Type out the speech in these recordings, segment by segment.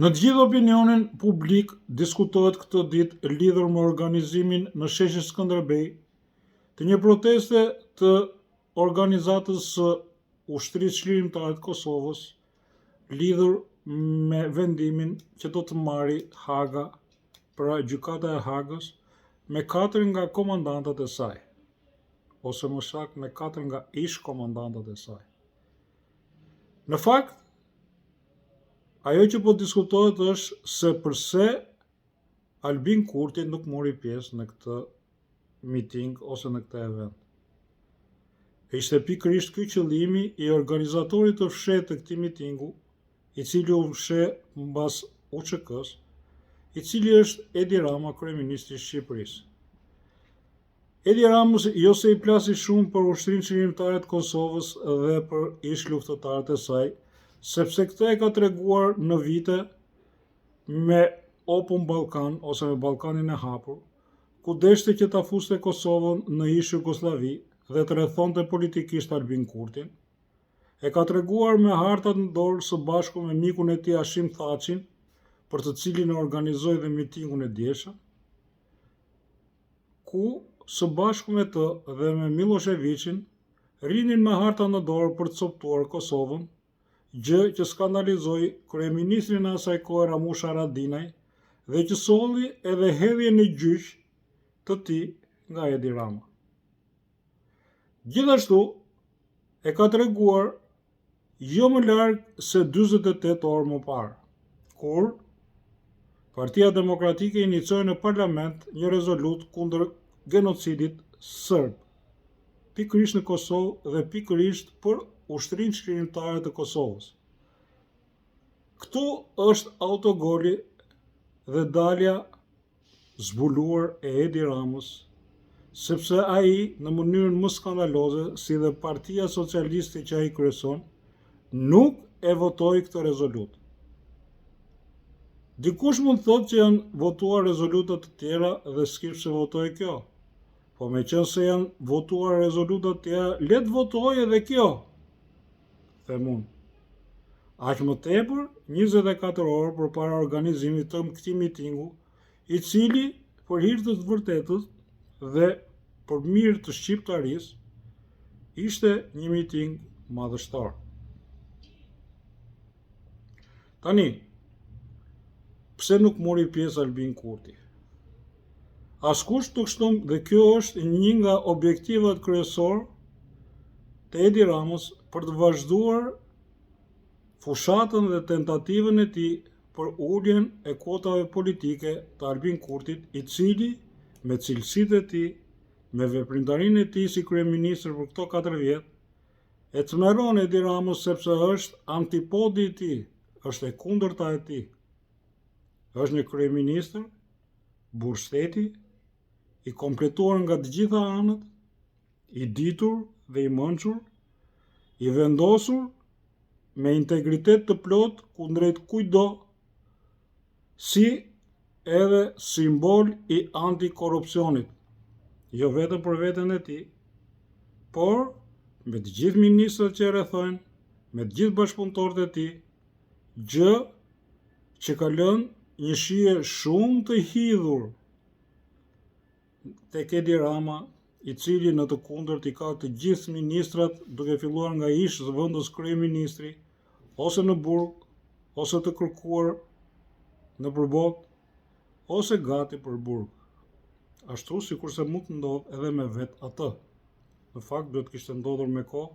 Në të gjithë opinionin publik diskutohet këtë ditë lidhur me organizimin në sheshin Skënderbej të një proteste të organizatës së ushtrisë çlirimtare të Kosovës lidhur me vendimin që do të marrë Haga, pra gjykata e Hagës, me 4 nga komandantët e saj, ose më saktë me 4 nga ish komandantët e saj. Në fakt, ajo që po diskutohet është se përse Albin Kurti nuk mori pjesë në këtë miting ose në këtë event. Ishte pikërisht ky qëllimi i organizatorit të fshehtë të këtij mitingu, i cili u fsheh mbas UÇK-s, i cili është Edi Rama, kryeministri i Shqipërisë. Edi Ramës jo se i plasi shumë për Ushtrinë Çlirimtare të Kosovës dhe për ish luftëtarët e saj, sepse këtë e ka treguar në vite me Open Ballkan ose me Ballkanin e hapur, ku deshte që ta fuste Kosovën në ish Jugosllavi dhe të rrethonte politikisht Albin Kurtin. E ka treguar me hartat në dorë së bashku me mikun e tij Hashim Thaçin, për të cilin e organizoi dhe mitingun e dieshëm, ku së bashku me të dhe me Miloševićin rinin me harta në dorë për të coptuar Kosovën, gjë që skandalizoi kryeministrin e asaj kohe Ramush Haradinaj dhe që solli edhe hedhjen në gjyq të tij nga Edi Rama. Gjithashtu e ka treguar jo më larg se 48 orë më parë, kur Partia Demokratike inicioi në parlament një rezolutë kundër genocidit serb, pikërisht në Kosovë dhe pikërisht për Ushtrinë Çlirimtare të Kosovës. Këtu është autogoli dhe dalja zbuluar e Edi Ramës, sepse ai në mënyrën më skandaloze, si dhe Partia Socialiste që ai kryeson, nuk e votoi këtë rezolutë. Dikush mund thotë që janë votuar rezoluta të tjera dhe s'kish se votoi kjo. Po me qenë se janë votuar rezoluta të tjera, le të votojë edhe kjo, them unë. Aq më tepër 24 orë përpara organizimit të këtij mitingu, i cili për hir të vërtetës dhe për mirë të shqiptarisë ishte një miting madhështor. Tani, pse nuk mori pjesë Albin Kurti? Askush nuk shton, dhe kjo është një nga objektivat kryesor të Edi Ramës për të vazhduar fushatën dhe tentativën e tij për uljen e kuotave politike të Albin Kurtit, i cili me cilësitë e tij, me veprimtarinë e tij si kryeministër për këto 4 vjet, e tmerron Edi Ramës sepse është antipodi i tij, është e kundërta e tij. Është një kryeministër burr shteti, i kompletuar nga të gjitha anët, i ditur dhe i mençur, i vendosur me integritet të plot kundrejt kujdo, si edhe simbol i antikorrupsionit, jo vetëm për veten e tij, por me të gjithë ministrat që e rrethojnë, me të gjithë bashkëpunëtorët e tij, gjë që ka lënë një shije shumë të hidhur tek Edi Rama, i cili në të kundërt i ka të gjithë ministrat, duke filluar nga ish zëvendës kryeministri, ose në burg, ose të kërkuar në përbot, ose gati për burg. Ashtu sikurse mund të ndodhë edhe me vetë atë. Në fakt duhet kishte ndodhur me kohë.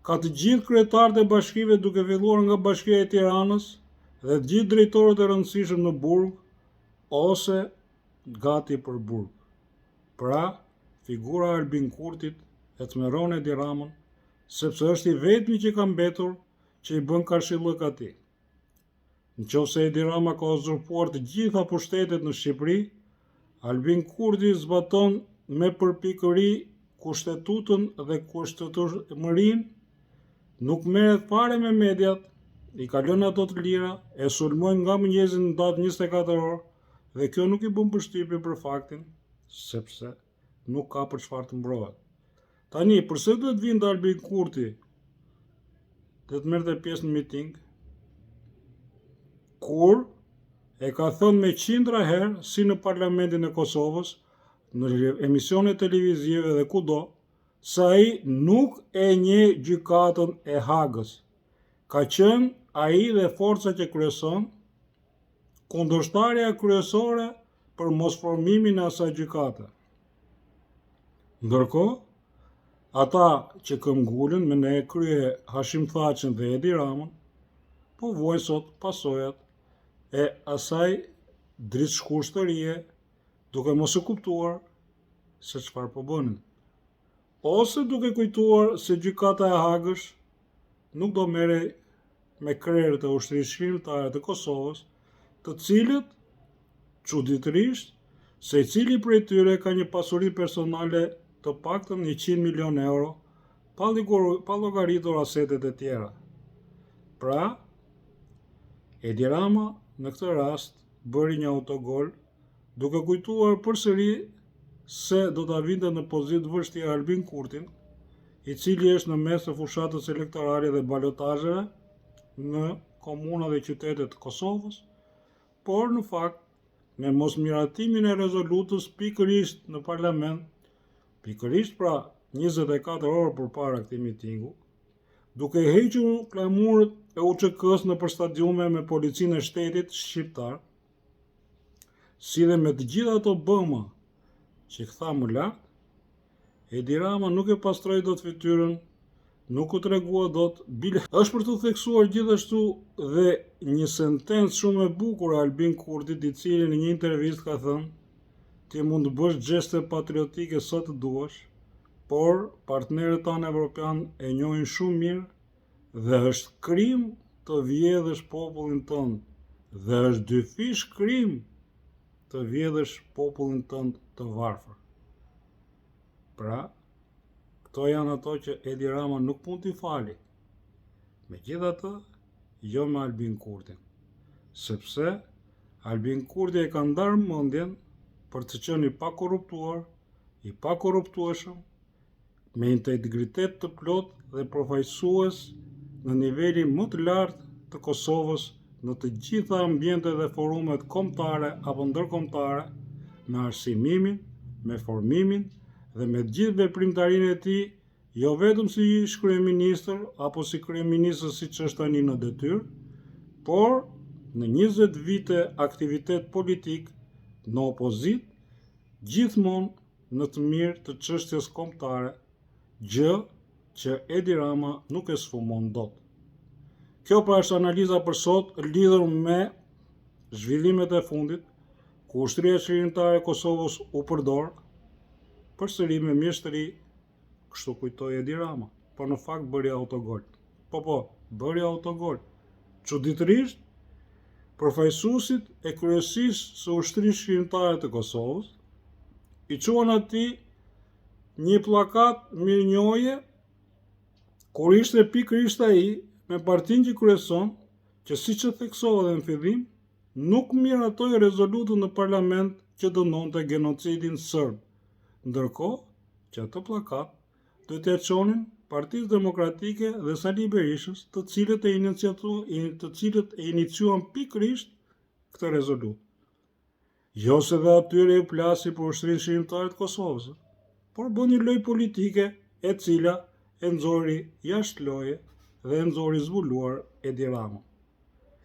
Ka të gjithë kryetarët e bashkive, duke filluar nga Bashkia e Tiranës, dhe të gjithë drejtorët e rëndësishëm në burg, ose gati për burg. Pra, figura e Albin Kurtit e tmerron Edi Ramën, sepse është i vetmi që ka mbetur që i bën karshillëk atij. Nëse Edi Rama ka uzurpuar të gjitha pushtetet në Shqipëri, Albin Kurti zbaton me përpikëri kushtetutën dhe kushtetueshmërinë, nuk merret fare me mediat, i ka lënë ato të lira, e sulmojnë nga mëngjesi në datë 24 orë, dhe kjo nuk i bën përshtypje për faktin, sepse nuk ka për çfarë të mbrohet. Tani, përse duhet vinte Albin Kurti dhe të merrte pjesë në miting? kur e ka thënë me qindra herë, si në Parlamentin e Kosovës, në emisione televizive dhe kudo, se ai nuk e njeh gjykatën e Hagës. Ka qenë ai dhe forca që kryeson kundërshtarja kryesore për mosformimin e asaj gjykate. Ndërkohë, ata që këmbgulën me ne krye Hashim Thaçin dhe Edi Ramën, po vuajnë sot pasojat e asaj dritshkushtërie, duke mos e kuptuar se çfarë po bënin. Ose duke kujtuar se gjykata e Hagës nuk do merrej me krerët e ushtrisë shkrimtare të Kosovës, të cilët, çuditërisht, secili prej tyre ka një pasuri personale të paktën 100 milion euro, pa llogaritur asetet e tjera. Pra, Edi Rama në këtë rast bëri një autogol, duke kujtuar përsëri se do ta vinte në pozitë vështirë Albin Kurtin, i cili është në mes të fushatës elektorale dhe balotazheve në komuna dhe qytetet të Kosovës, por në fakt me mosmiratimin e rezolutës pikërisht në parlament, pikërisht pra 24 orë përpara këtij mitingu, duke hequr klamurët e UÇK-s nëpër stadiume me policinë e shtetit shqiptar, si dhe me të gjitha ato bëma që ktha më lart, Edi Rama nuk e pastroi dot fytyrën, nuk u tregua dot bile. Është për të theksuar gjithashtu dhe një sentencë shumë e bukur e Albin Kurtit, i cili në një intervistë ka thënë: "Ti mund të bësh gjeste patriotike sa të duash, por partnerët tanë evropian e njohin shumë mirë dhe është krim të vjedhësh popullin tënd, dhe është dyfish krim të vjedhësh popullin tënd të varfër." Pra, këto janë ato që Edi Rama nuk mund t'i fali. Megjithatë, jo me Albin Kurtin, sepse Albin Kurti e ka ndarë mendjen për të qenë i pakorruptuar, i pakorruptueshëm, me integritet të plot dhe përfaqësues në nivelin më të lartë të Kosovës në të gjitha ambientet dhe forumet kombëtare apo ndërkombëtare, me arsimimin, me formimin dhe me gjithë veprimtarinë e tij, jo vetëm si ish kryeministër apo si kryeministër siç është tani në detyrë, por në 20 vite aktivitet politik në opozitë, gjithmonë në të mirë të çështjes kombëtare, gjë që Edi Rama nuk e sfumon dot. Kjo pra është analiza për sot, lidhur me zhvillimet e fundit, ku ushtria shkrimtare e Kosovës u përdor përsëri me mjeshtri, kështu kujtoi Edi Rama, por në fakt bëri autogol. Bëri autogol. Çuditërisht, përfaqësuesit e kryesisë së ushtrisë shkrimtare të Kosovës i quan atij një pllakat mirënjohje, kur ishte pikërisht ai me partinë që kryeson, që siç e theksova edhe në fillim, nuk miratoi rezolutën në parlament që dënonte genocidin serb, ndërkohë që atë pllakat do t'ia çonin Partisë Demokratike dhe Sali Berishës, të cilët e iniciuan pikërisht këtë rezolutë. Jo se dhe atyre u plasi për ushtrisë shkrimtare të Kosovës, por bën një lojë politike e cila e nxori jashtë loje dhe e nxori zbuluar Edi Rama.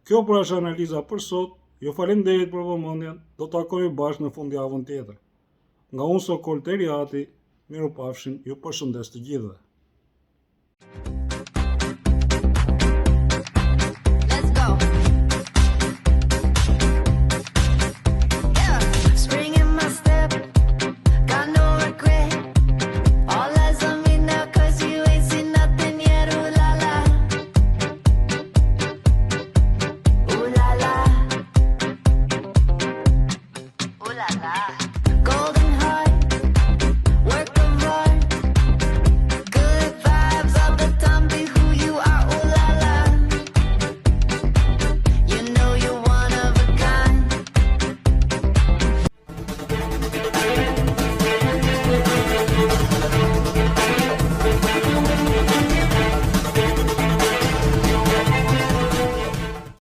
Kjo pra është analiza për sot. Ju falenderit për vëmendjen. Do të takojmë bashkë në fundjavën tjetër. Nga unë Sokol Teriati, mirupafshim, ju përshëndes të gjithëve.